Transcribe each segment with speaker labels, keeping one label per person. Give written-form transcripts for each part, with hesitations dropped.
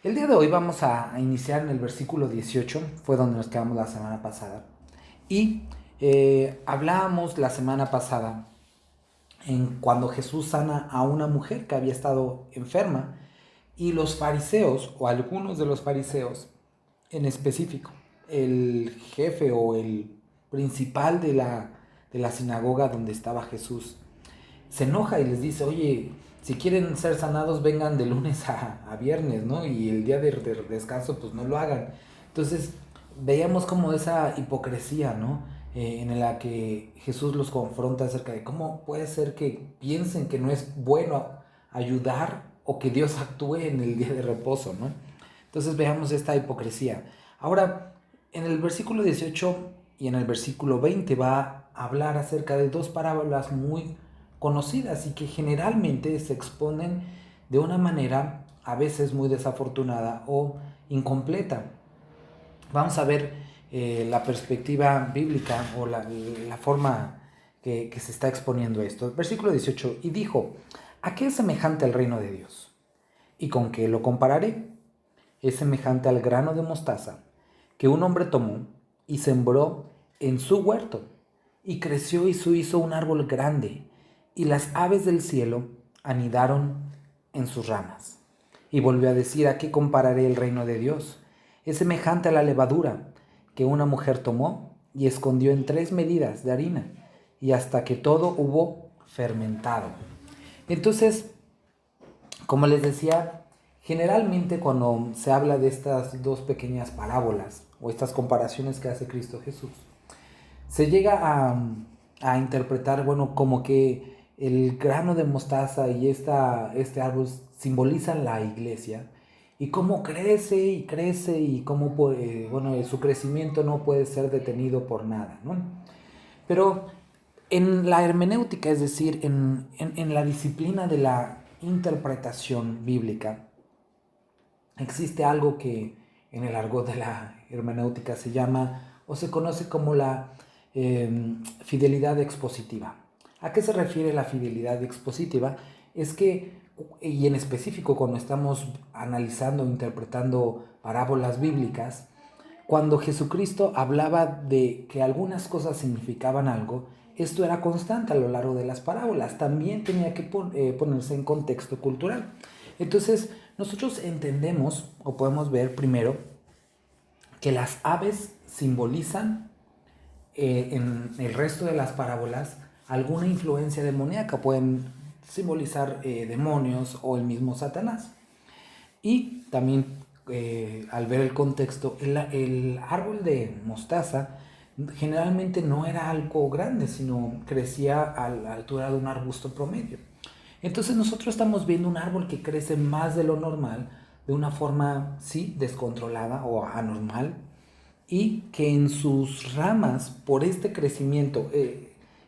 Speaker 1: El día de hoy vamos a iniciar en el versículo 18, fue donde nos quedamos la semana pasada. Y hablábamos la semana pasada en cuando Jesús sana a una mujer que había estado enferma, y los fariseos, o algunos de los fariseos en específico, el jefe o el principal de la sinagoga donde estaba Jesús, se enoja y les dice: oye, si quieren ser sanados, vengan de lunes a viernes, ¿no? Y el día de descanso, pues no lo hagan. Entonces, veíamos como esa hipocresía, ¿no? En la que Jesús los confronta acerca de cómo puede ser que piensen que no es bueno ayudar o que Dios actúe en el día de reposo, ¿no? Entonces veamos esta hipocresía. Ahora, en el versículo 18 y en el versículo 20 va a hablar acerca de dos parábolas muy conocidas y que generalmente se exponen de una manera a veces muy desafortunada o incompleta. Vamos a ver la perspectiva bíblica o la forma que se está exponiendo esto. Versículo 18: y dijo: ¿a qué es semejante el reino de Dios? ¿Y con qué lo compararé? Es semejante al grano de mostaza que un hombre tomó y sembró en su huerto, y creció y se hizo un árbol grande, y las aves del cielo anidaron en sus ramas. Y volvió a decir: ¿a qué compararé el reino de Dios? Es semejante a la levadura que una mujer tomó y escondió en 3 medidas de harina, y hasta que todo hubo fermentado. Entonces, como les decía, generalmente cuando se habla de estas dos pequeñas parábolas o estas comparaciones que hace Cristo Jesús, se llega a interpretar, bueno, como que el grano de mostaza y este árbol simbolizan la iglesia y cómo crece y crece y cómo bueno, su crecimiento no puede ser detenido por nada, ¿no? Pero en la hermenéutica, es decir, en la disciplina de la interpretación bíblica, existe algo que en el argot de la hermenéutica se llama o se conoce como la fidelidad expositiva. ¿A qué se refiere la fidelidad expositiva? Es que, y en específico cuando estamos analizando o interpretando parábolas bíblicas, cuando Jesucristo hablaba de que algunas cosas significaban algo, esto era constante a lo largo de las parábolas. También tenía que ponerse en contexto cultural. Entonces, nosotros entendemos o podemos ver primero que las aves simbolizan en el resto de las parábolas alguna influencia demoníaca. Pueden simbolizar demonios o el mismo Satanás. Y también al ver el contexto, el árbol de mostaza generalmente no era algo grande, sino crecía a la altura de un arbusto promedio. Entonces nosotros estamos viendo un árbol que crece más de lo normal, de una forma, sí, descontrolada o anormal, y que en sus ramas, por este crecimiento,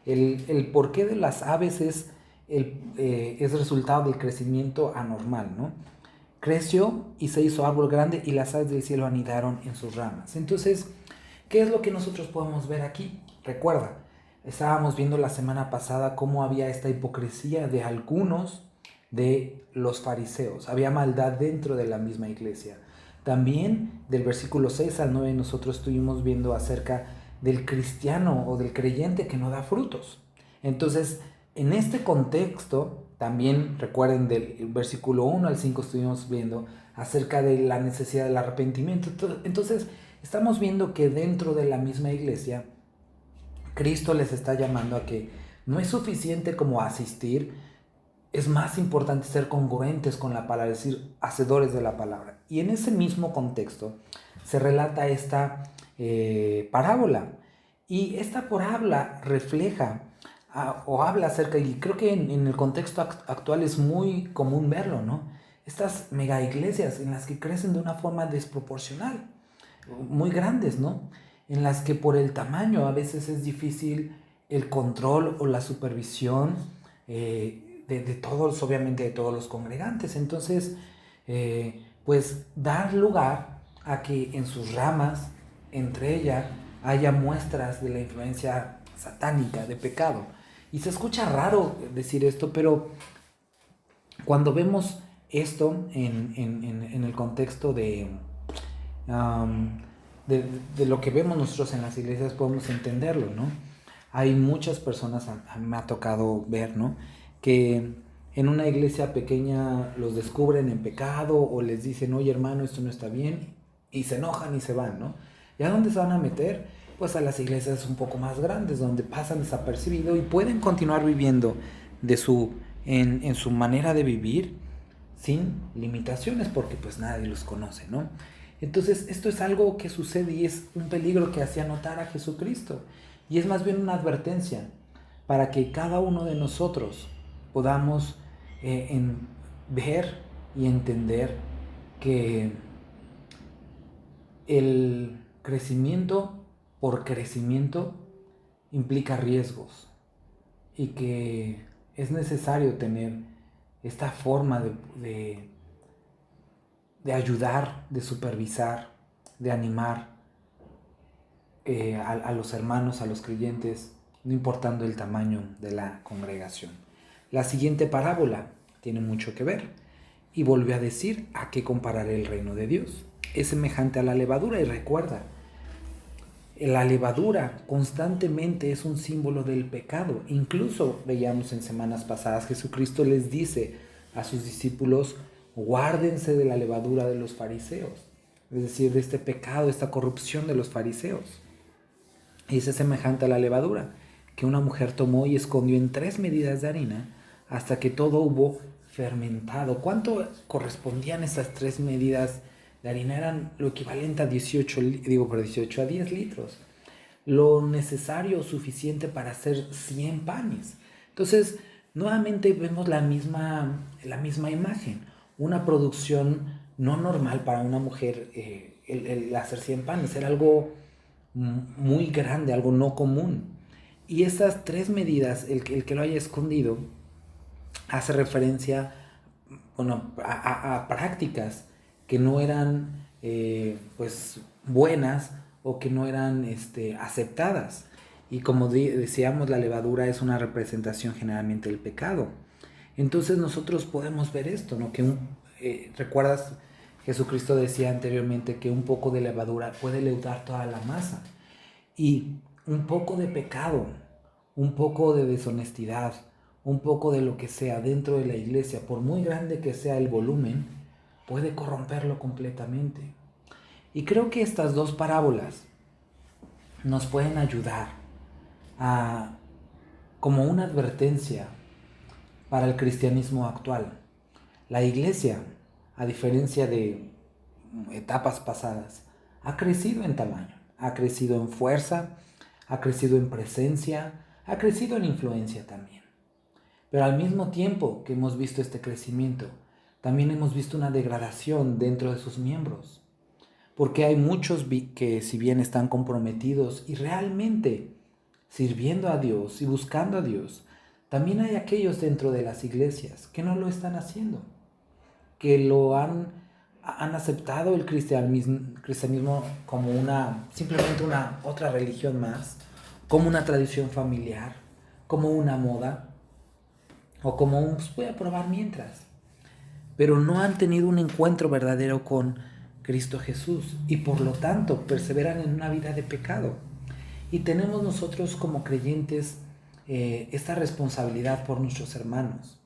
Speaker 1: el porqué de las aves es resultado del crecimiento anormal, ¿no? Creció y se hizo árbol grande y las aves del cielo anidaron en sus ramas. Entonces, ¿qué es lo que nosotros podemos ver aquí? Recuerda, estábamos viendo la semana pasada cómo había esta hipocresía de algunos de los fariseos. Había maldad dentro de la misma iglesia. También del versículo 6 al 9 nosotros estuvimos viendo acerca del cristiano o del creyente que no da frutos. Entonces, en este contexto, también recuerden del versículo 1 al 5 estuvimos viendo acerca de la necesidad del arrepentimiento. Entonces, estamos viendo que dentro de la misma iglesia, Cristo les está llamando a que no es suficiente como asistir, es más importante ser congruentes con la palabra, es decir, hacedores de la palabra. Y en ese mismo contexto se relata esta parábola. Y esta parábola refleja o habla acerca, y creo que en el contexto actual es muy común verlo, ¿no? Estas mega iglesias en las que crecen de una forma desproporcional, muy grandes, ¿no? En las que por el tamaño a veces es difícil el control o la supervisión de todos, obviamente de todos los congregantes. Entonces, pues dar lugar a que en sus ramas, entre ellas, haya muestras de la influencia satánica, de pecado. Y se escucha raro decir esto, pero cuando vemos esto en el contexto um, de lo que vemos nosotros en las iglesias, podemos entenderlo, ¿no? Hay muchas personas, a mí me ha tocado ver, ¿no? Que en una iglesia pequeña los descubren en pecado o les dicen, oye hermano, esto no está bien, y se enojan y se van, ¿no? ¿Y a dónde se van a meter? Pues a las iglesias un poco más grandes, donde pasan desapercibido y pueden continuar viviendo en su manera de vivir sin limitaciones, porque pues nadie los conoce, ¿no? Entonces esto es algo que sucede y es un peligro que hacía notar a Jesucristo. Y es más bien una advertencia para que cada uno de nosotros podamos ver y entender que el crecimiento por crecimiento implica riesgos y que es necesario tener esta forma de ayudar, de supervisar, de animar a los hermanos, a los creyentes, no importando el tamaño de la congregación. La siguiente parábola tiene mucho que ver y volvió a decir: ¿a qué compararé el reino de Dios? Es semejante a la levadura, y recuerda, la levadura constantemente es un símbolo del pecado. Incluso veíamos en semanas pasadas, Jesucristo les dice a sus discípulos: guárdense de la levadura de los fariseos, es decir, de este pecado, esta corrupción de los fariseos. Y es semejante a la levadura, que una mujer tomó y escondió en 3 medidas de harina hasta que todo hubo fermentado. ¿Cuánto correspondían esas 3 medidas de harina? Eran lo equivalente a 18 a 10 litros. Lo necesario, suficiente para hacer 100 panes. Entonces, nuevamente vemos la misma imagen. Una producción no normal para una mujer, el hacer 100 panes. Era algo muy grande, algo no común. Y esas 3 medidas, el que lo haya escondido, hace referencia, bueno, a prácticas que no eran pues buenas o que no eran aceptadas. Y como decíamos, la levadura es una representación generalmente del pecado. Entonces nosotros podemos ver esto, ¿no? ¿Recuerdas? Jesucristo decía anteriormente que un poco de levadura puede leudar toda la masa. Y un poco de pecado, un poco de deshonestidad, un poco de lo que sea dentro de la iglesia, por muy grande que sea el volumen, puede corromperlo completamente. Y creo que estas 2 parábolas nos pueden ayudar como una advertencia para el cristianismo actual. La iglesia, a diferencia de etapas pasadas, ha crecido en tamaño, ha crecido en fuerza, ha crecido en presencia, ha crecido en influencia también. Pero al mismo tiempo que hemos visto este crecimiento, también hemos visto una degradación dentro de sus miembros. Porque hay muchos que, si bien están comprometidos y realmente sirviendo a Dios y buscando a Dios, también hay aquellos dentro de las iglesias que no lo están haciendo, que han aceptado el cristianismo como simplemente una otra religión más, como una tradición familiar, como una moda, o como pues voy a probar mientras. Pero no han tenido un encuentro verdadero con Cristo Jesús y por lo tanto perseveran en una vida de pecado. Y tenemos nosotros como creyentes esta responsabilidad por nuestros hermanos.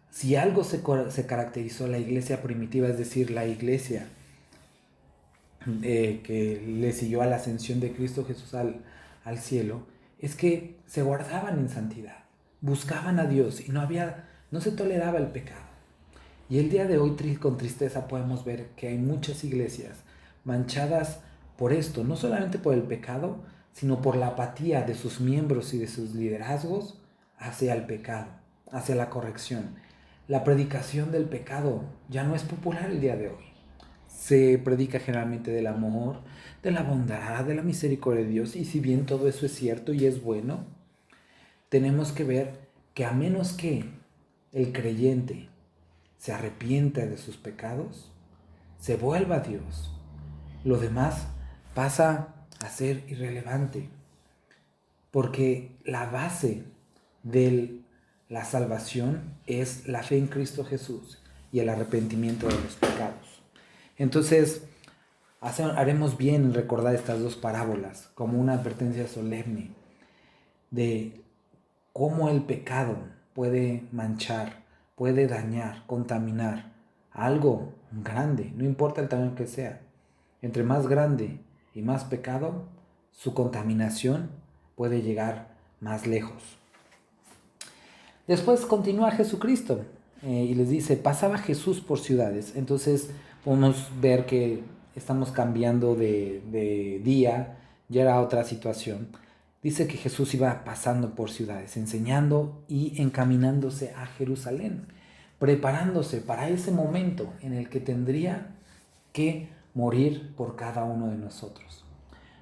Speaker 1: Si algo se caracterizó la iglesia primitiva, es decir, la iglesia que le siguió a la ascensión de Cristo Jesús al cielo, es que se guardaban en santidad, buscaban a Dios y no se toleraba el pecado. Y el día de hoy, con tristeza, podemos ver que hay muchas iglesias manchadas por esto, no solamente por el pecado, sino por la apatía de sus miembros y de sus liderazgos hacia el pecado, hacia la corrección. La predicación del pecado ya no es popular el día de hoy. Se predica generalmente del amor, de la bondad, de la misericordia de Dios, y si bien todo eso es cierto y es bueno, tenemos que ver que a menos que el creyente se arrepienta de sus pecados, se vuelva a Dios, lo demás pasa a ser irrelevante, porque la base de la salvación es la fe en Cristo Jesús y el arrepentimiento de los pecados. Entonces, haremos bien en recordar estas dos parábolas como una advertencia solemne de cómo el pecado puede manchar, puede dañar, contaminar algo grande, no importa el tamaño que sea. Entre más grande y más pecado, su contaminación puede llegar más lejos. Después continúa Jesucristo y les dice, pasaba Jesús por ciudades. Entonces podemos ver que estamos cambiando de día, ya era otra situación. Dice que Jesús iba pasando por ciudades, enseñando y encaminándose a Jerusalén, preparándose para ese momento en el que tendría que morir por cada uno de nosotros.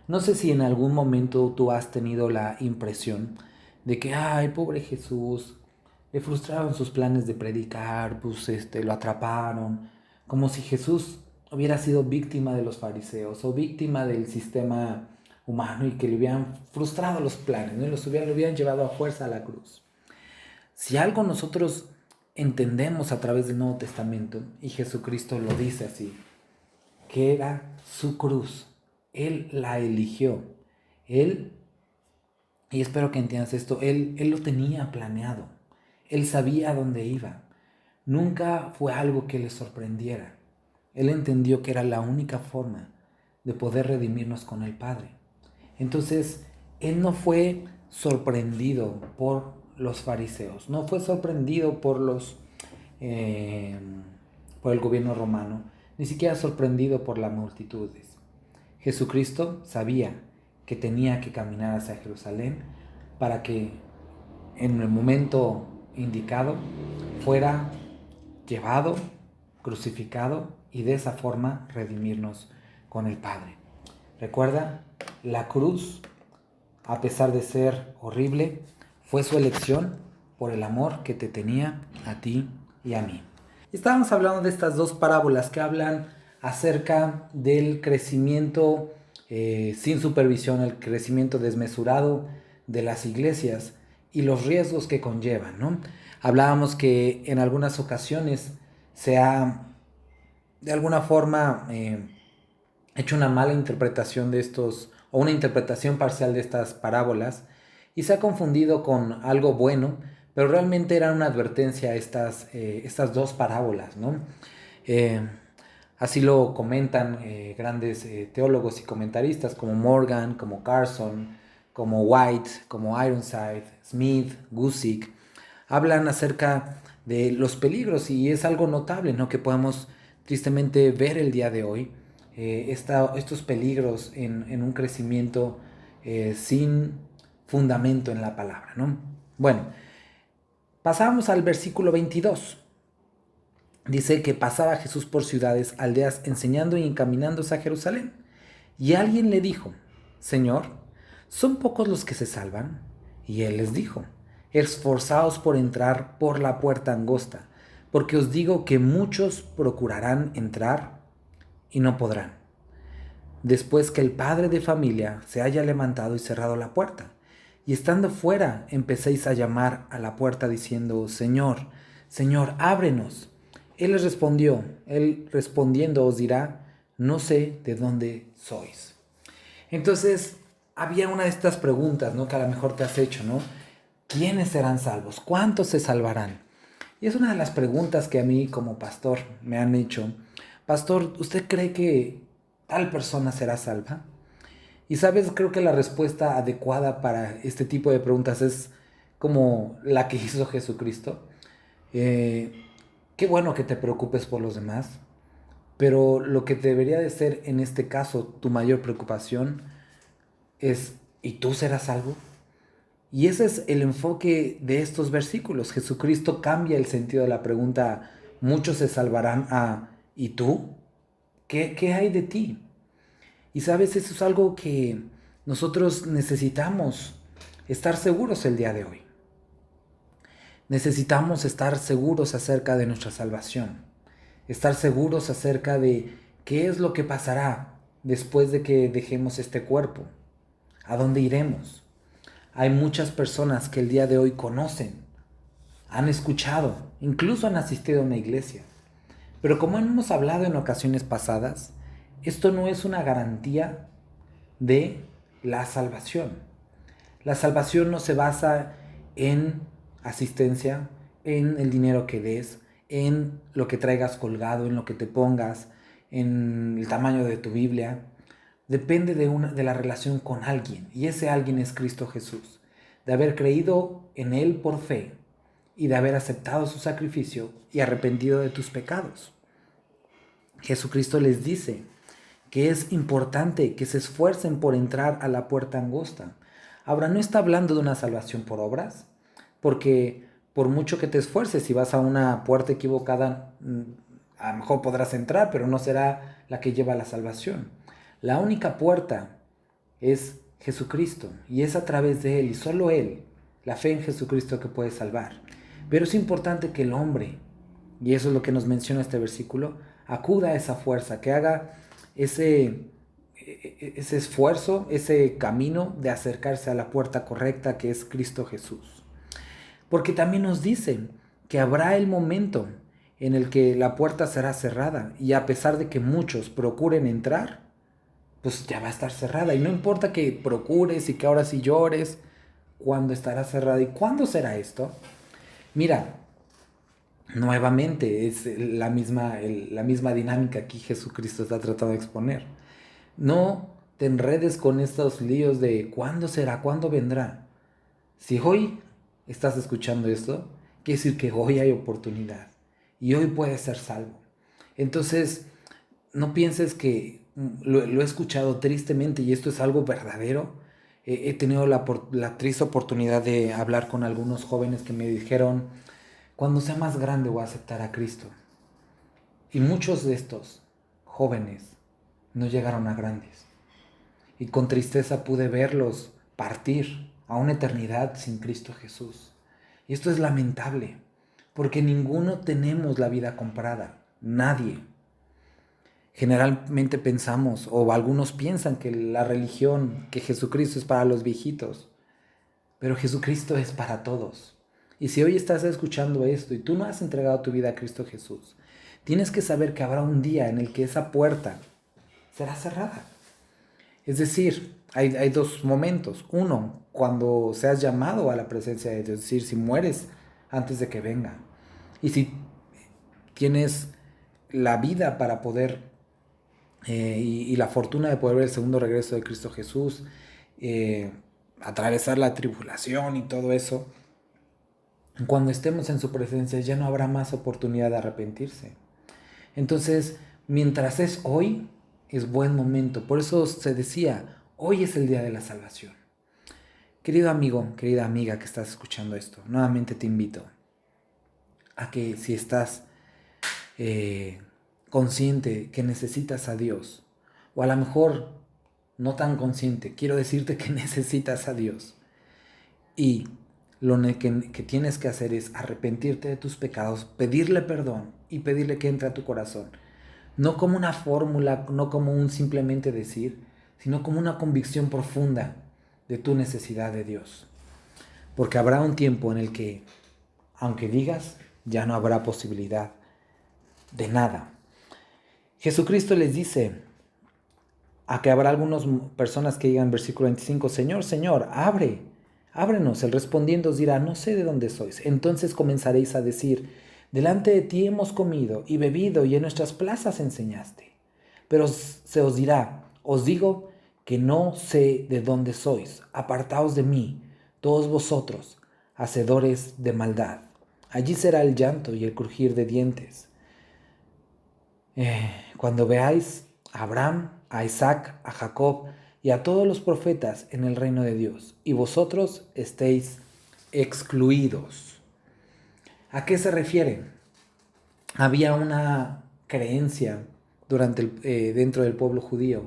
Speaker 1: No sé si en algún momento tú has tenido la impresión de que, ay, pobre Jesús, le frustraron sus planes de predicar, pues lo atraparon, como si Jesús hubiera sido víctima de los fariseos o víctima del sistema humano y que le hubieran frustrado los planes, ¿no? Lo hubieran llevado a fuerza a la cruz. Si algo nosotros entendemos a través del Nuevo Testamento, y Jesucristo lo dice así, que era su cruz, Él la eligió, Él, y espero que entiendas esto, Él lo tenía planeado, Él sabía a dónde iba, nunca fue algo que le sorprendiera, Él entendió que era la única forma de poder redimirnos con el Padre. Entonces, Él no fue sorprendido por los fariseos, no fue sorprendido por el gobierno romano, ni siquiera sorprendido por las multitudes. Jesucristo sabía que tenía que caminar hacia Jerusalén para que en el momento indicado fuera llevado, crucificado y de esa forma redimirnos con el Padre. Recuerda, la cruz, a pesar de ser horrible, fue su elección por el amor que te tenía a ti y a mí. Estábamos hablando de estas dos parábolas que hablan acerca del crecimiento sin supervisión, el crecimiento desmesurado de las iglesias y los riesgos que conllevan, ¿no? Hablábamos que en algunas ocasiones se ha de alguna forma hecho una mala interpretación de estos, o una interpretación parcial de estas parábolas, y se ha confundido con algo bueno, pero realmente eran una advertencia a estas dos parábolas, ¿no? Así lo comentan grandes teólogos y comentaristas como Morgan, como Carson, como White, como Ironside, Smith, Gusick. Hablan acerca de los peligros y es algo notable, ¿no? Que podemos tristemente ver el día de hoy. Estos peligros en un crecimiento sin fundamento en la palabra, ¿no? Bueno, pasamos al versículo 22. Dice que pasaba Jesús por ciudades, aldeas, enseñando y encaminándose a Jerusalén. Y alguien le dijo, Señor, ¿son pocos los que se salvan? Y él les dijo, esforzaos por entrar por la puerta angosta, porque os digo que muchos procurarán entrar y no podrán. Después que el padre de familia se haya levantado y cerrado la puerta, y estando fuera empecéis a llamar a la puerta diciendo, Señor, Señor, ábrenos. Él respondiendo os dirá, no sé de dónde sois. Entonces, había una de estas preguntas, ¿no? Que a lo mejor te has hecho, ¿no? ¿Quiénes serán salvos? ¿Cuántos se salvarán? Y es una de las preguntas que a mí como pastor me han hecho. Pastor, ¿usted cree que tal persona será salva? Y sabes, creo que la respuesta adecuada para este tipo de preguntas es como la que hizo Jesucristo. Qué bueno que te preocupes por los demás, pero lo que debería de ser en este caso tu mayor preocupación es, ¿y tú serás salvo? Y ese es el enfoque de estos versículos. Jesucristo cambia el sentido de la pregunta, muchos se salvarán a, ¿y tú? ¿Qué hay de ti? Y sabes, eso es algo que nosotros necesitamos estar seguros el día de hoy. Necesitamos estar seguros acerca de nuestra salvación, estar seguros acerca de qué es lo que pasará después de que dejemos este cuerpo, a dónde iremos. Hay muchas personas que el día de hoy conocen, han escuchado, incluso han asistido a una iglesia. Pero como hemos hablado en ocasiones pasadas, esto no es una garantía de la salvación. La salvación no se basa en asistencia, en el dinero que des, en lo que traigas colgado, en lo que te pongas, en el tamaño de tu Biblia. Depende de la relación con alguien, y ese alguien es Cristo Jesús. De haber creído en Él por fe y de haber aceptado su sacrificio y arrepentido de tus pecados. Jesucristo les dice que es importante que se esfuercen por entrar a la puerta angosta. Ahora, no está hablando de una salvación por obras, porque por mucho que te esfuerces, si vas a una puerta equivocada, a lo mejor podrás entrar, pero no será la que lleva a la salvación. La única puerta es Jesucristo, y es a través de Él, y solo Él, la fe en Jesucristo, que puede salvar. Pero es importante que el hombre, y eso es lo que nos menciona este versículo, acuda a esa fuerza, que haga ese esfuerzo, ese camino de acercarse a la puerta correcta, que es Cristo Jesús. Porque también nos dice que habrá el momento en el que la puerta será cerrada, y a pesar de que muchos procuren entrar, pues ya va a estar cerrada. Y no importa que procures y que ahora sí llores, ¿cuándo estará cerrada? ¿Y cuándo será esto? Mira, nuevamente es la misma dinámica que Jesucristo está tratando de exponer. No te enredes con estos líos de cuándo será, cuándo vendrá. Si hoy estás escuchando esto, quiere decir que hoy hay oportunidad y hoy puedes ser salvo. Entonces, no pienses que lo he escuchado tristemente, y esto es algo verdadero. He tenido la triste oportunidad de hablar con algunos jóvenes que me dijeron: cuando sea más grande voy a aceptar a Cristo. Y muchos de estos jóvenes no llegaron a grandes. Y con tristeza pude verlos partir a una eternidad sin Cristo Jesús. Y esto es lamentable, porque ninguno tenemos la vida comprada. Nadie. Generalmente pensamos, o algunos piensan, que la religión, que Jesucristo es para los viejitos. Pero Jesucristo es para todos. Y si hoy estás escuchando esto y tú no has entregado tu vida a Cristo Jesús, tienes que saber que habrá un día en el que esa puerta será cerrada. Es decir, hay dos momentos. Uno, cuando seas llamado a la presencia de Dios, es decir, si mueres antes de que venga. Y si tienes la vida para poder y la fortuna de poder ver el segundo regreso de Cristo Jesús, atravesar la tribulación y todo eso, cuando estemos en su presencia ya no habrá más oportunidad de arrepentirse. Entonces, mientras es hoy, es buen momento. Por eso se decía, hoy es el día de la salvación. Querido amigo, querida amiga que estás escuchando esto, nuevamente te invito a que, si estás consciente que necesitas a Dios, o a lo mejor no tan consciente, quiero decirte que necesitas a Dios, y lo que tienes que hacer es arrepentirte de tus pecados, pedirle perdón y pedirle que entre a tu corazón. No como una fórmula, no como un simplemente decir, sino como una convicción profunda de tu necesidad de Dios. Porque habrá un tiempo en el que, aunque digas, ya no habrá posibilidad de nada. Jesucristo les dice a que habrá algunas personas que digan, versículo 25, Señor, Señor, ábrenos. Él respondiendo os dirá, no sé de dónde sois. Entonces comenzaréis a decir, delante de ti hemos comido y bebido, y en nuestras plazas enseñaste. Pero se os dirá, os digo que no sé de dónde sois. Apartaos de mí, todos vosotros, hacedores de maldad. Allí será el llanto y el crujir de dientes. Cuando veáis a Abraham, a Isaac, a Jacob y a todos los profetas en el reino de Dios, y vosotros estéis excluidos. ¿A qué se refiere? Había una creencia dentro del pueblo judío,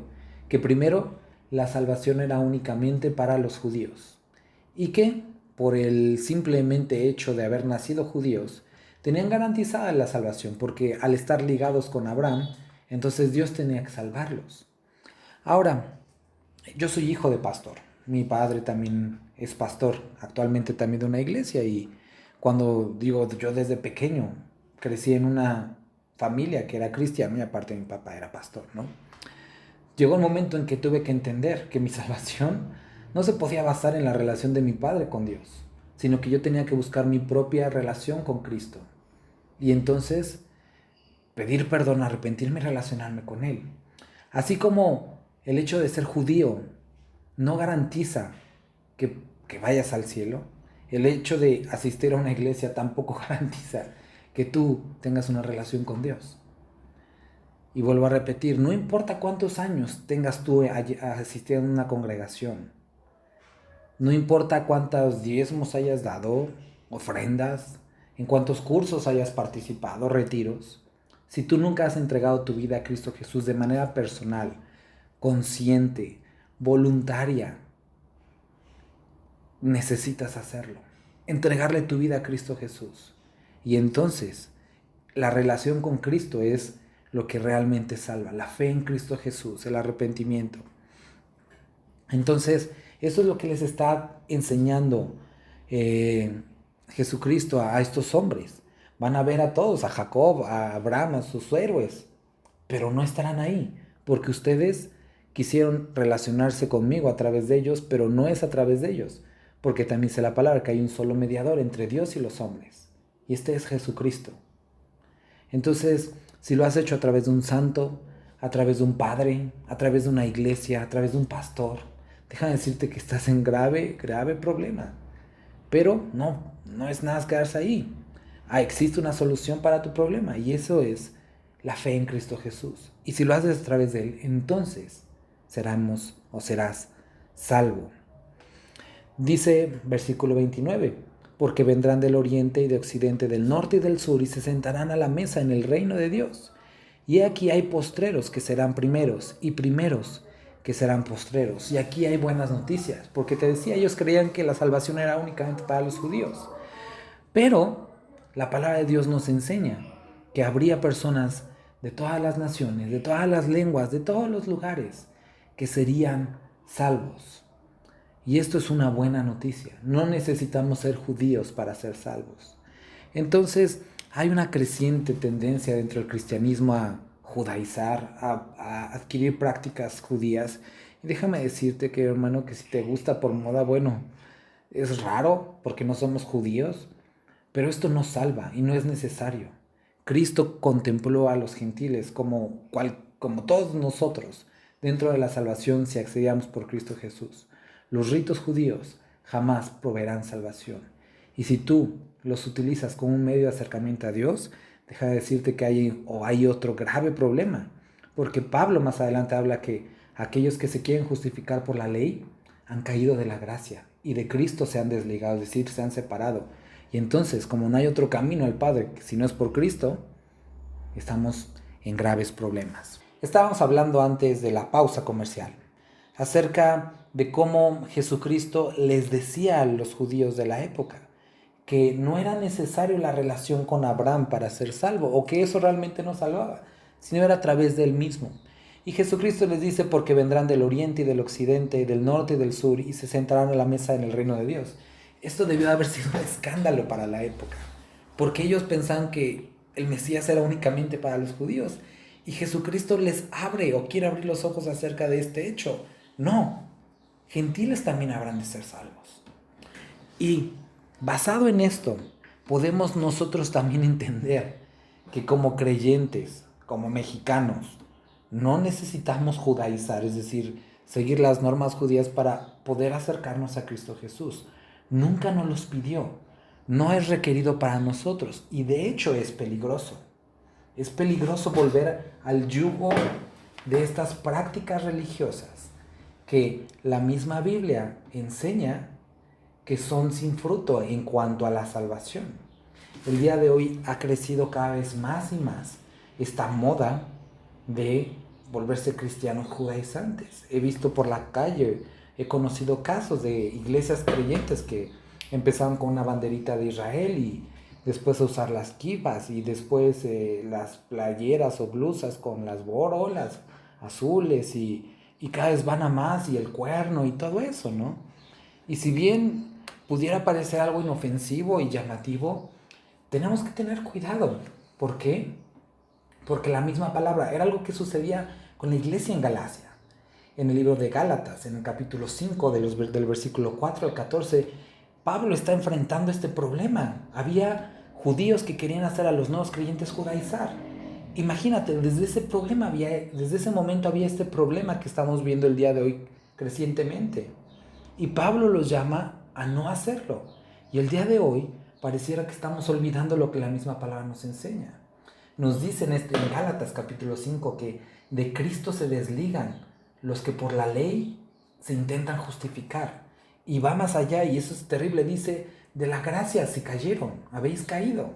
Speaker 1: que primero la salvación era únicamente para los judíos, y que por el simplemente hecho de haber nacido judíos, tenían garantizada la salvación, porque al estar ligados con Abraham, entonces Dios tenía que salvarlos. Ahora, yo soy hijo de pastor, Mi padre también es pastor, actualmente también de una iglesia, y cuando digo, yo desde pequeño crecí en una familia que era cristiana y aparte mi papá era pastor, ¿no? Llegó un momento en que tuve que entender que mi salvación no se podía basar en la relación de mi padre con Dios, sino que yo tenía que buscar mi propia relación con Cristo. Y entonces pedir perdón, arrepentirme y relacionarme con Él. Así como el hecho de ser judío no garantiza que, que vayas al cielo, el hecho de asistir a una iglesia tampoco garantiza que tú tengas una relación con Dios. Y vuelvo a repetir, no importa cuántos años tengas tú asistiendo a una congregación, no importa cuántos diezmos hayas dado, ofrendas, en cuántos cursos hayas participado, retiros, si tú nunca has entregado tu vida a Cristo Jesús de manera personal, consciente, voluntaria, necesitas hacerlo. Entregarle tu vida a Cristo Jesús. Y entonces, la relación con Cristo es lo que realmente salva. La fe en Cristo Jesús, el arrepentimiento. Entonces, eso es lo que les está enseñando Jesucristo a estos hombres. Van a ver a todos, a Jacob, a Abraham, a sus héroes, pero no estarán ahí, porque ustedes quisieron relacionarse conmigo a través de ellos, pero no es a través de ellos, porque también dice la palabra que hay un solo mediador entre Dios y los hombres, y este es Jesucristo. Entonces, si lo has hecho a través de un santo, a través de un padre, a través de una iglesia, a través de un pastor, déjame decirte que estás en grave, grave problema. Pero no es nada quedarse ahí. Existe una solución para tu problema y eso es la fe en Cristo Jesús. Y si lo haces a través de Él, entonces serás salvo. Dice versículo 29, porque vendrán del oriente y de occidente, del norte y del sur, y se sentarán a la mesa en el reino de Dios. Y aquí hay postreros que serán primeros, y primeros que serán postreros. Y aquí hay buenas noticias, porque te decía, ellos creían que la salvación era únicamente para los judíos. Pero la palabra de Dios nos enseña que habría personas de todas las naciones, de todas las lenguas, de todos los lugares, que serían salvos. Y esto es una buena noticia. No necesitamos ser judíos para ser salvos. Entonces, hay una creciente tendencia dentro del cristianismo a judaizar, a adquirir prácticas judías. Y déjame decirte que, hermano, que si te gusta por moda, bueno, es raro porque no somos judíos, pero esto no salva y no es necesario. Cristo contempló a los gentiles como todos nosotros dentro de la salvación si accedíamos por Cristo Jesús. Los ritos judíos jamás proveerán salvación. Y si tú los utilizas como un medio de acercamiento a Dios, deja de decirte que hay otro grave problema. Porque Pablo más adelante habla que aquellos que se quieren justificar por la ley han caído de la gracia y de Cristo se han desligado, es decir, se han separado. Y entonces, como no hay otro camino al Padre si no es por Cristo, estamos en graves problemas. Estábamos hablando antes de la pausa comercial acerca de cómo Jesucristo les decía a los judíos de la época que no era necesario la relación con Abraham para ser salvo, o que eso realmente no salvaba, sino era a través de él mismo. Y Jesucristo les dice, porque vendrán del oriente y del occidente, del norte y del sur, y se sentarán a la mesa en el reino de Dios. Esto debió haber sido un escándalo para la época, porque ellos pensaban que el Mesías era únicamente para los judíos, y Jesucristo les abre o quiere abrir los ojos acerca de este hecho. No, gentiles también habrán de ser salvos. Y basado en esto, podemos nosotros también entender que como creyentes, como mexicanos, no necesitamos judaizar, es decir, seguir las normas judías para poder acercarnos a Cristo Jesús. Nunca nos los pidió, no es requerido para nosotros y de hecho es peligroso. Es peligroso volver al yugo de estas prácticas religiosas que la misma Biblia enseña que son sin fruto en cuanto a la salvación. El día de hoy ha crecido cada vez más y más esta moda de volverse cristianos judaizantes. He visto por la calle, he conocido casos de iglesias creyentes que empezaron con una banderita de Israel y después a usar las kippas y después las playeras o blusas con las borolas azules y y cada vez van a más y el cuerno y todo eso, ¿no? Y si bien pudiera parecer algo inofensivo y llamativo, tenemos que tener cuidado. ¿Por qué? Porque la misma palabra era algo que sucedía con la iglesia en Galacia. En el libro de Gálatas, en el capítulo 5, del versículo 4 al 14, Pablo está enfrentando este problema. Había judíos que querían hacer a los nuevos creyentes judaizar. Imagínate, desde ese momento había este problema que estamos viendo el día de hoy crecientemente. Y Pablo los llama a no hacerlo. Y el día de hoy pareciera que estamos olvidando lo que la misma palabra nos enseña. Nos dice en Gálatas capítulo 5 que de Cristo se desligan los que por la ley se intentan justificar. Y va más allá, y eso es terrible, dice, de la gracia se cayeron, habéis caído.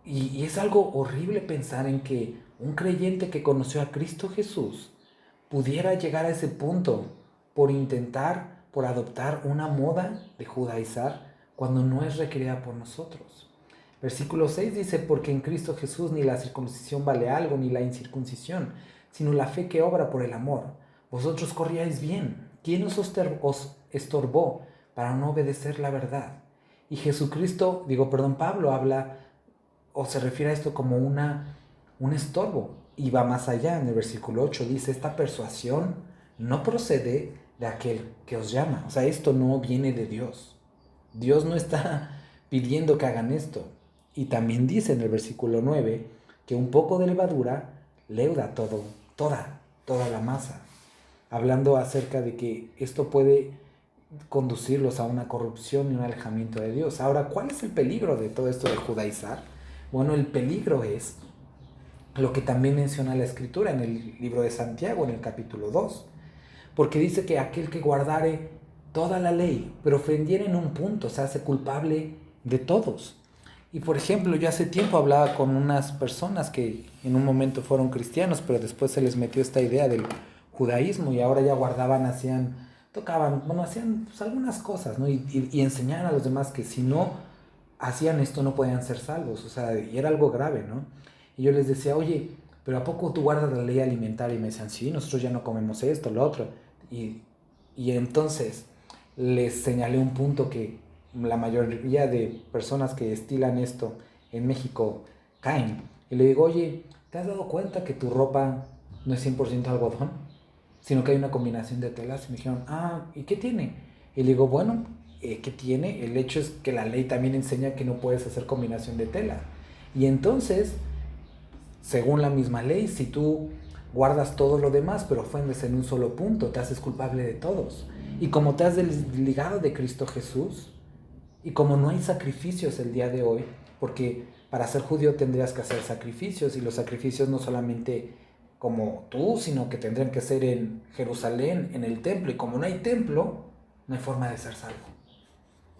Speaker 1: Y es algo horrible pensar en que un creyente que conoció a Cristo Jesús pudiera llegar a ese punto por adoptar una moda de judaizar cuando no es requerida por nosotros. Versículo 6 dice, porque en Cristo Jesús ni la circuncisión vale algo, ni la incircuncisión, sino la fe que obra por el amor. Vosotros corríais bien. ¿Quién os estorbó para no obedecer la verdad? Y Pablo habla o se refiere a esto como un estorbo. Y va más allá, en el versículo 8 dice, esta persuasión no procede de aquel que os llama. O sea, esto no viene de Dios. Dios no está pidiendo que hagan esto. Y también dice en el versículo 9 que un poco de levadura leuda toda la masa. Hablando acerca de que esto puede conducirlos a una corrupción y un alejamiento de Dios. Ahora, ¿cuál es el peligro de todo esto de judaizar? Bueno, el peligro es lo que también menciona la Escritura en el libro de Santiago, en el capítulo 2. Porque dice que aquel que guardare toda la ley, pero ofendiera en un punto, se hace culpable de todos. Y por ejemplo, yo hace tiempo hablaba con unas personas que en un momento fueron cristianos, pero después se les metió esta idea del judaísmo y ahora ya hacían pues, algunas cosas, ¿no? Y enseñaban a los demás que si no hacían esto no podían ser salvos, o sea, y era algo grave, ¿no? Y yo les decía, oye, pero ¿a poco tú guardas la ley alimentaria? Y me decían, sí, nosotros ya no comemos esto, lo otro. Y entonces les señalé un punto que la mayoría de personas que estilan esto en México caen. Y le digo, oye, ¿te has dado cuenta que tu ropa no es 100% algodón? Sino que hay una combinación de telas. Y me dijeron, ¿y qué tiene? Y le digo, bueno, ¿qué tiene? El hecho es que la ley también enseña que no puedes hacer combinación de tela. Y entonces, según la misma ley, si tú guardas todo lo demás, pero ofendes en un solo punto, te haces culpable de todos. Y como te has desligado de Cristo Jesús, y como no hay sacrificios el día de hoy, porque para ser judío tendrías que hacer sacrificios, y los sacrificios no solamente como tú, sino que tendrían que ser en Jerusalén, en el templo, y como no hay templo, no hay forma de ser salvo.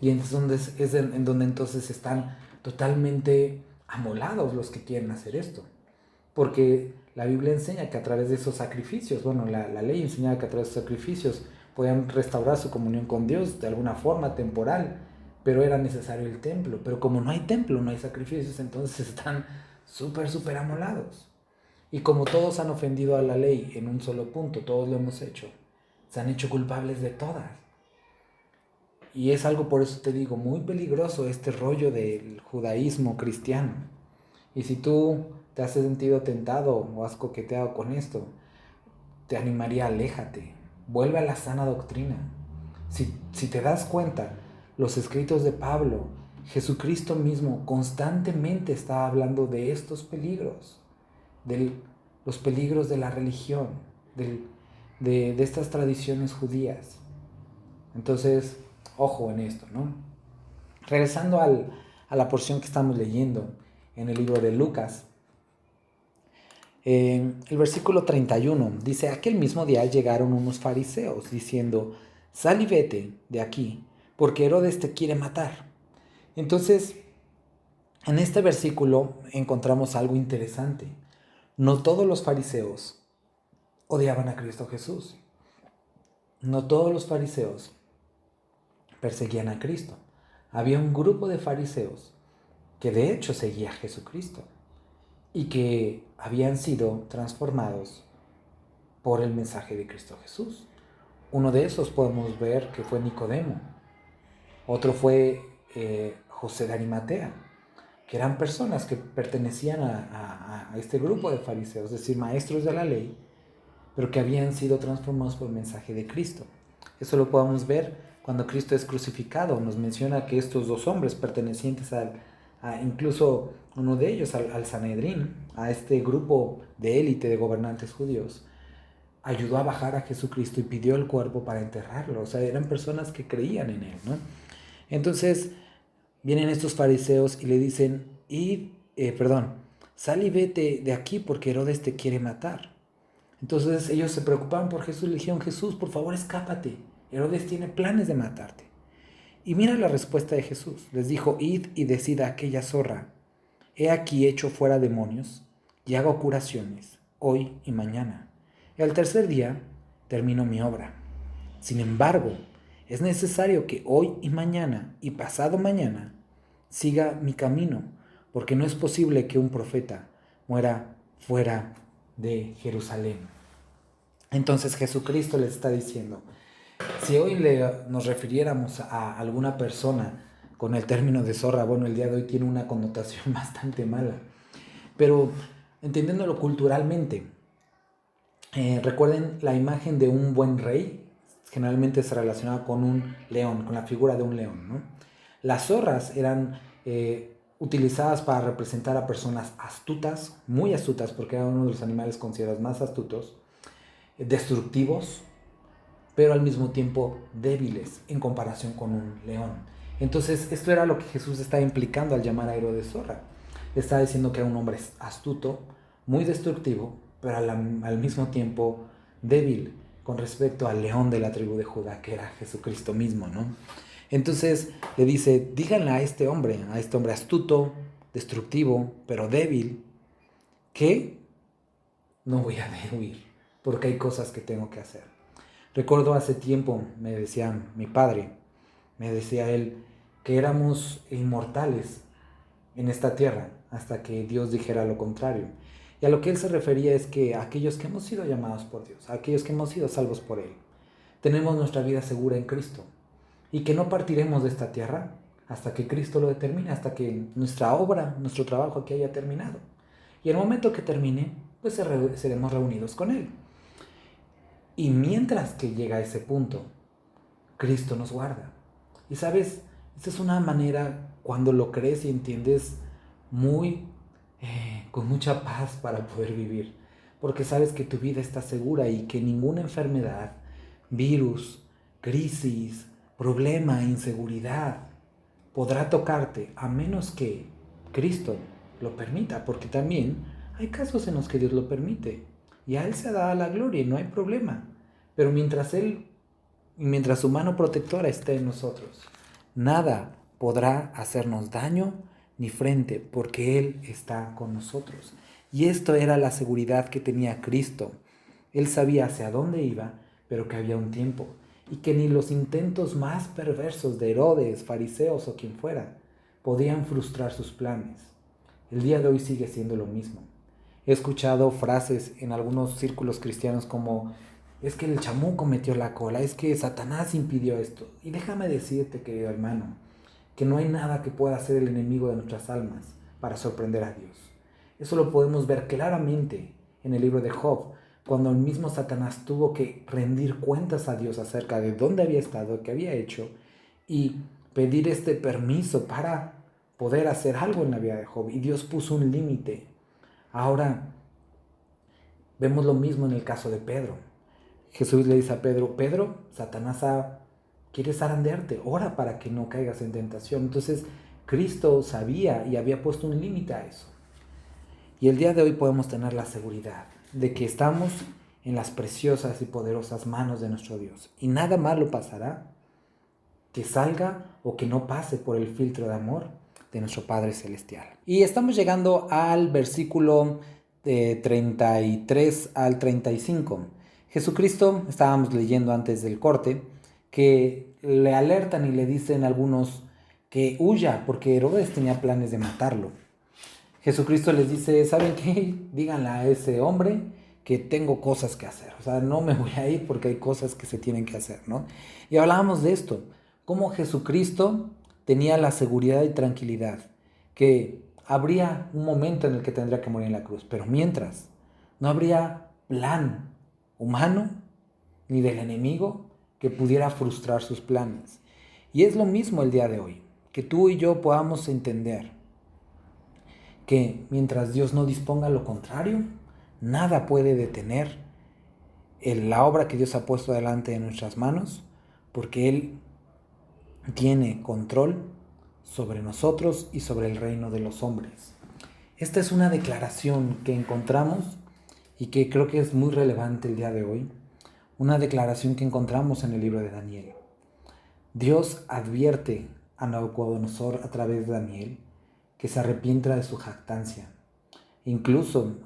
Speaker 1: Y entonces es en donde entonces están totalmente amolados los que quieren hacer esto. Porque la Biblia enseña que a través de esos sacrificios, la ley enseñaba que a través de esos sacrificios podían restaurar su comunión con Dios de alguna forma temporal, pero era necesario el templo. Pero como no hay templo, no hay sacrificios, entonces están súper amolados. Y como todos han ofendido a la ley en un solo punto, todos lo hemos hecho, se han hecho culpables de todas. Y es algo, por eso te digo, muy peligroso este rollo del judaísmo cristiano. Y si tú te has sentido tentado o has coqueteado con esto, te animaría, aléjate, vuelve a la sana doctrina. Si te das cuenta, los escritos de Pablo, Jesucristo mismo constantemente está hablando de estos peligros, de los peligros de la religión, de estas tradiciones judías. Entonces, ojo en esto, ¿no? Regresando a la porción que estamos leyendo en el libro de Lucas, el versículo 31 dice, aquel mismo día llegaron unos fariseos diciendo, sal y vete de aquí, porque Herodes te quiere matar. Entonces, en este versículo encontramos algo interesante. No todos los fariseos odiaban a Cristo Jesús. No todos los fariseos perseguían a Cristo. Había un grupo de fariseos que de hecho seguía a Jesucristo y que habían sido transformados por el mensaje de Cristo Jesús. Uno de esos podemos ver que fue Nicodemo. Otro fue José de Arimatea, que eran personas que pertenecían a este grupo de fariseos, es decir, maestros de la ley, pero que habían sido transformados por el mensaje de Cristo. Eso lo podemos ver cuando Cristo es crucificado. Nos menciona que estos dos hombres pertenecientes incluso uno de ellos al Sanedrín, a este grupo de élite de gobernantes judíos, ayudó a bajar a Jesucristo y pidió el cuerpo para enterrarlo. O sea, eran personas que creían en él, ¿no? Entonces vienen estos fariseos y le dicen, sal y vete de aquí porque Herodes te quiere matar. Entonces ellos se preocupaban por Jesús, le dijeron, Jesús, por favor, escápate. Herodes tiene planes de matarte. Y mira la respuesta de Jesús. Les dijo, id y decid a aquella zorra, he aquí echo fuera demonios y hago curaciones, hoy y mañana. Y al tercer día termino mi obra. Sin embargo, es necesario que hoy y mañana y pasado mañana siga mi camino, porque no es posible que un profeta muera fuera de Jerusalén. Entonces Jesucristo les está diciendo, si hoy nos refiriéramos a alguna persona con el término de zorra, bueno, el día de hoy tiene una connotación bastante mala, pero entendiéndolo culturalmente, recuerden la imagen de un buen rey, generalmente se relacionaba con un león, con la figura de un león, ¿no? Las zorras eran utilizadas para representar a personas astutas, muy astutas, porque era uno de los animales considerados más astutos, destructivos, pero al mismo tiempo débiles en comparación con un león. Entonces, esto era lo que Jesús estaba implicando al llamar a Herodes zorra. Le estaba diciendo que era un hombre astuto, muy destructivo, pero al mismo tiempo débil con respecto al león de la tribu de Judá, que era Jesucristo mismo, ¿no? Entonces le dice, díganle a este hombre astuto, destructivo, pero débil, que no voy a huir, porque hay cosas que tengo que hacer. Recuerdo hace tiempo, me decía mi padre, me decía él, que éramos inmortales en esta tierra, hasta que Dios dijera lo contrario. Y a lo que él se refería es que aquellos que hemos sido llamados por Dios, aquellos que hemos sido salvos por Él, tenemos nuestra vida segura en Cristo. Y que no partiremos de esta tierra hasta que Cristo lo determine, hasta que nuestra obra, nuestro trabajo aquí haya terminado. Y en el momento que termine, pues seremos reunidos con Él. Y mientras que llega a ese punto, Cristo nos guarda. Y sabes, esta es una manera, cuando lo crees y entiendes, con mucha paz para poder vivir. Porque sabes que tu vida está segura y que ninguna enfermedad, virus, crisis, problema, inseguridad podrá tocarte a menos que Cristo lo permita, porque también hay casos en los que Dios lo permite y a Él se da la gloria y no hay problema, pero mientras su mano protectora esté en nosotros, nada podrá hacernos daño ni frente, porque Él está con nosotros. Y esto era la seguridad que tenía Cristo. Él sabía hacia dónde iba, pero que había un tiempo, y que ni los intentos más perversos de Herodes, fariseos o quien fuera, podían frustrar sus planes. El día de hoy sigue siendo lo mismo. He escuchado frases en algunos círculos cristianos como, es que el chamuco metió la cola, es que Satanás impidió esto. Y déjame decirte, querido hermano, que no hay nada que pueda hacer el enemigo de nuestras almas para sorprender a Dios. Eso lo podemos ver claramente en el libro de Job, cuando el mismo Satanás tuvo que rendir cuentas a Dios acerca de dónde había estado, qué había hecho, y pedir este permiso para poder hacer algo en la vida de Job. Y Dios puso un límite. Ahora, vemos lo mismo en el caso de Pedro. Jesús le dice a Pedro, Pedro, Satanás quiere zarandearte, ora para que no caigas en tentación. Entonces, Cristo sabía y había puesto un límite a eso. Y el día de hoy podemos tener la seguridad de que estamos en las preciosas y poderosas manos de nuestro Dios. Y nada malo pasará que salga o que no pase por el filtro de amor de nuestro Padre Celestial. Y estamos llegando al versículo de 33 al 35. Jesucristo, estábamos leyendo antes del corte, que le alertan y le dicen algunos que huya porque Herodes tenía planes de matarlo. Jesucristo les dice, ¿saben qué? Díganle a ese hombre que tengo cosas que hacer. O sea, no me voy a ir porque hay cosas que se tienen que hacer, ¿no? Y hablábamos de esto, cómo Jesucristo tenía la seguridad y tranquilidad, que habría un momento en el que tendría que morir en la cruz, pero mientras, no habría plan humano ni del enemigo que pudiera frustrar sus planes. Y es lo mismo el día de hoy, que tú y yo podamos entender que mientras Dios no disponga lo contrario, nada puede detener la obra que Dios ha puesto delante de nuestras manos, porque Él tiene control sobre nosotros y sobre el reino de los hombres. Esta es una declaración que encontramos y que creo que es muy relevante el día de hoy, una declaración que encontramos en el libro de Daniel. Dios advierte a Nabucodonosor a través de Daniel que se arrepienta de su jactancia. Incluso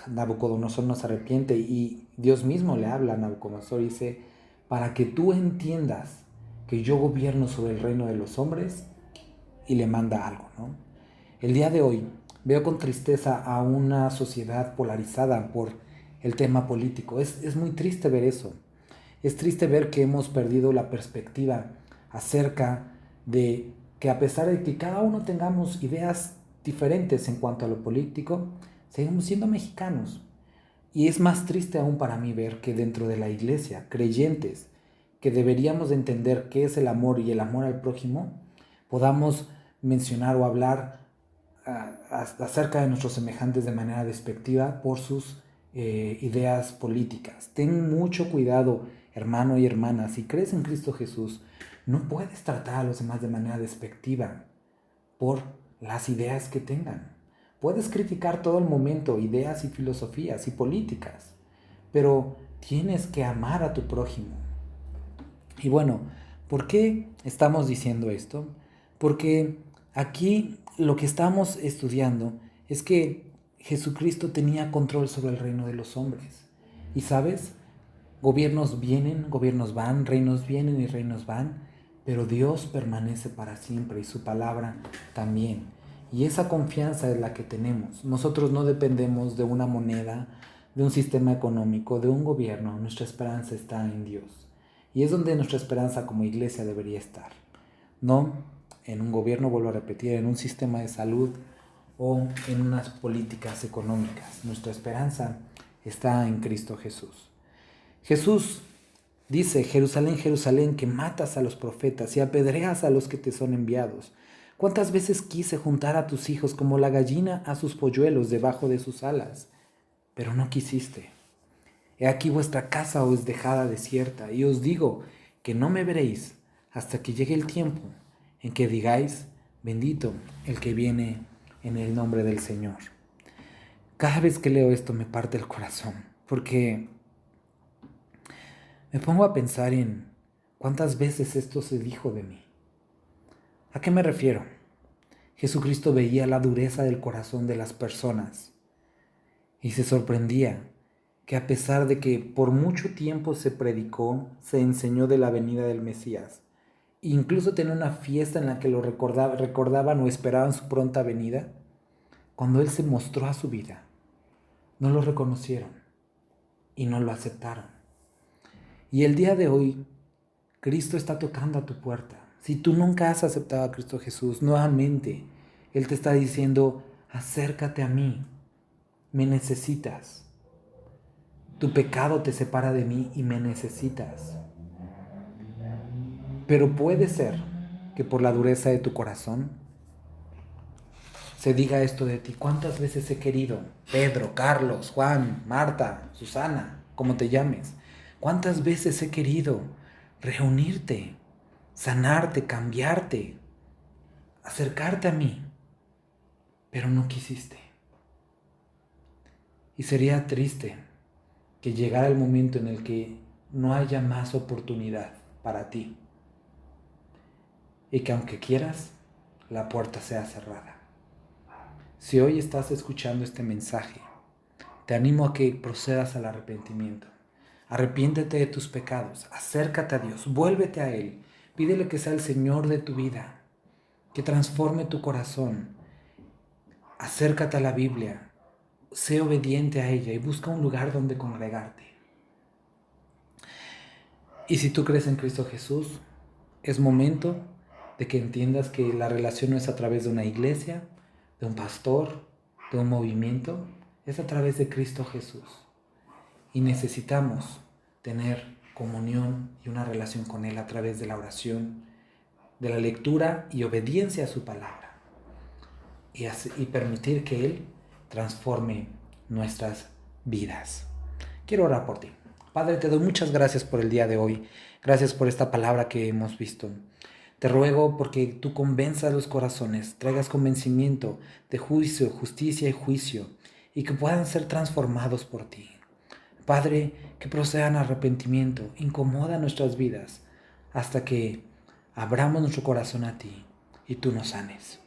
Speaker 1: Nabucodonosor no se arrepiente y Dios mismo le habla a Nabucodonosor y dice, para que tú entiendas que yo gobierno sobre el reino de los hombres, y le manda algo, ¿no? El día de hoy veo con tristeza a una sociedad polarizada por el tema político. Es muy triste ver eso. Es triste ver que hemos perdido la perspectiva acerca de que a pesar de que cada uno tengamos ideas diferentes en cuanto a lo político, seguimos siendo mexicanos. Y es más triste aún para mí ver que dentro de la iglesia, creyentes, que deberíamos de entender qué es el amor y el amor al prójimo, podamos mencionar o hablar acerca de nuestros semejantes de manera despectiva por sus ideas políticas. Ten mucho cuidado, hermano y hermana. Si crees en Cristo Jesús, no puedes tratar a los demás de manera despectiva por las ideas que tengan. Puedes criticar todo el momento ideas y filosofías y políticas, pero tienes que amar a tu prójimo. Y bueno, ¿por qué estamos diciendo esto? Porque aquí lo que estamos estudiando es que Jesucristo tenía control sobre el reino de los hombres. Y sabes, gobiernos vienen, gobiernos van, reinos vienen y reinos van, pero Dios permanece para siempre y su palabra también. Y esa confianza es la que tenemos. Nosotros no dependemos de una moneda, de un sistema económico, de un gobierno. Nuestra esperanza está en Dios. Y es donde nuestra esperanza como iglesia debería estar. No en un gobierno, vuelvo a repetir, en un sistema de salud o en unas políticas económicas. Nuestra esperanza está en Cristo Jesús. Jesús dice, Jerusalén, Jerusalén, que matas a los profetas y apedreas a los que te son enviados. ¿Cuántas veces quise juntar a tus hijos como la gallina a sus polluelos debajo de sus alas? Pero no quisiste. He aquí vuestra casa os dejada desierta, y os digo que no me veréis hasta que llegue el tiempo en que digáis, bendito el que viene en el nombre del Señor. Cada vez que leo esto me parte el corazón, porque me pongo a pensar en cuántas veces esto se dijo de mí. ¿A qué me refiero? Jesucristo veía la dureza del corazón de las personas y se sorprendía que a pesar de que por mucho tiempo se predicó, se enseñó de la venida del Mesías, incluso tenía una fiesta en la que lo recordaban o esperaban su pronta venida, cuando Él se mostró a su vida, no lo reconocieron y no lo aceptaron. Y el día de hoy, Cristo está tocando a tu puerta. Si tú nunca has aceptado a Cristo Jesús, nuevamente, Él te está diciendo, acércate a mí, me necesitas. Tu pecado te separa de mí y me necesitas. Pero puede ser que por la dureza de tu corazón se diga esto de ti. ¿Cuántas veces he querido? Pedro, Carlos, Juan, Marta, Susana, como te llames. ¿Cuántas veces he querido reunirte, sanarte, cambiarte, acercarte a mí? Pero no quisiste. Y sería triste que llegara el momento en el que no haya más oportunidad para ti. Y que aunque quieras, la puerta sea cerrada. Si hoy estás escuchando este mensaje, te animo a que procedas al arrepentimiento. Arrepiéntete de tus pecados, acércate a Dios, vuélvete a Él, pídele que sea el Señor de tu vida, que transforme tu corazón. Acércate a la Biblia, sé obediente a ella y busca un lugar donde congregarte. Y si tú crees en Cristo Jesús, es momento de que entiendas que la relación no es a través de una iglesia, de un pastor, de un movimiento, es a través de Cristo Jesús. Y necesitamos tener comunión y una relación con Él a través de la oración, de la lectura y obediencia a su palabra. Y permitir que Él transforme nuestras vidas. Quiero orar por ti. Padre, te doy muchas gracias por el día de hoy. Gracias por esta palabra que hemos visto. Te ruego porque tú convenzas los corazones, traigas convencimiento de juicio, justicia y juicio, y que puedan ser transformados por ti. Padre, que procedan arrepentimiento, incomoda nuestras vidas, hasta que abramos nuestro corazón a ti y tú nos sanes.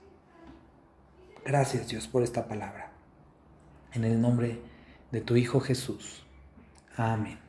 Speaker 1: Gracias, Dios, por esta palabra. En el nombre de tu Hijo Jesús. Amén.